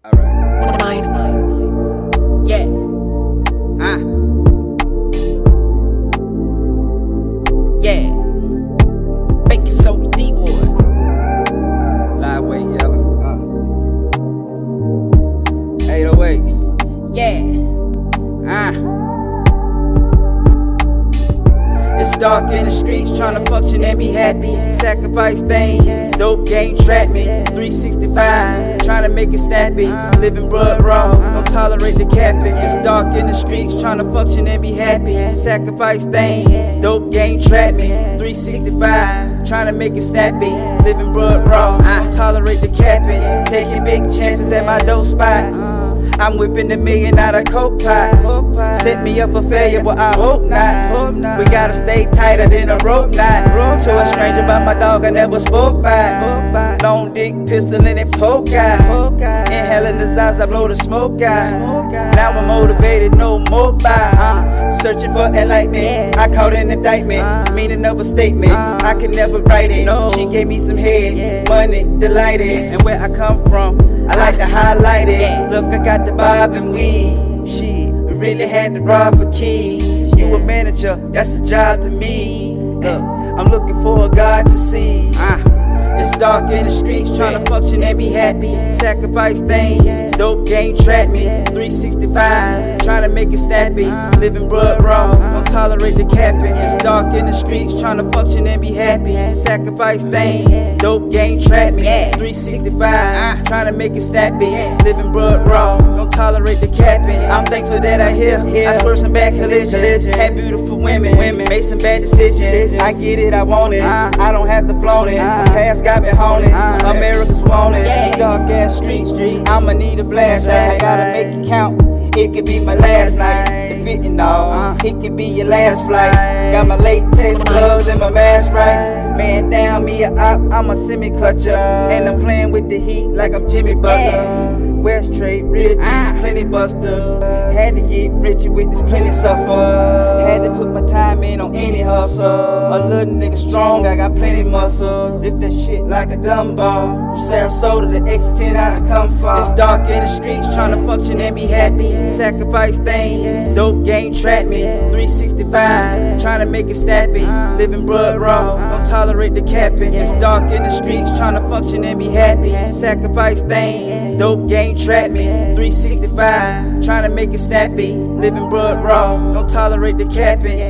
Alright. Yeah. Yeah. Baking soda D-boy. Live weight yellow. 808. Yeah. It's dark in the streets, tryna function and be happy. Sacrifice things, dope game trap me. 365, tryna make it snappy. Living blood raw, don't tolerate the capping. It's dark in the streets, tryna function and be happy. Sacrifice things, dope game trap me. 365, tryna make it snappy. Living blood raw, don't tolerate the capping. Taking big chances at my dope spot. I'm whipping the million out of coke pot. Set me up for failure, but I hope not. We gotta stay tighter than a rope knot. To a stranger by my dog I never spoke by. Long dick pistol and it poke out. Inhaling the Zaza, blow the smoke out. Now I'm motivated, no more by. Searching for enlightenment, I caught an indictment. Meaning of a statement, I can never write it. She gave me some head, money, delighted. And where I come from, I like to highlight it. Look, I got the bob and weed. She really had to rob for keys. You a manager, that's a job to me. Look, I'm looking for a God to see. It's dark in the streets, tryna function and be happy. Sacrifice things, dope game trap me. 365, tryna make it snappy. Living blood raw, don't tolerate the capping. It's dark in the streets, tryna function and be happy. Sacrifice things, dope game trap me. 365, tryna make it snappy. Living blood raw, don't tolerate the capping. I'm thankful that I hear. I swear some bad collisions. Had beautiful women, made some bad decisions. I get it, I want it. I don't have to flaunt it. Past got me haunted. America's wanted. Dark ass streets. I'ma need a flashlight. I gotta make it count. It could be my last night. The fitting all. It could be your last flight. Got my latex gloves and my mask right. Man down me a op, I'm a semi-clutcher. And I'm playing with the heat like I'm Jimmy Butler. West Trade, real G's, plenty busters. Had to get rich with this plenty suffer. Had to put my time in on any hustle. A little nigga strong, I got plenty muscle. Lift that shit like a dumbbell. From Sarasota to X10 I done come far. It's dark in the streets, tryna function and be happy. Sacrifice things, dope game trap me. 365, tryna make it snappy. Living blood raw, don't tolerate the capping. It's dark in the streets, tryna function and be happy. Sacrifice things, dope game trap me. 365, tryna make it snappy. Living blood raw, don't tolerate the capping.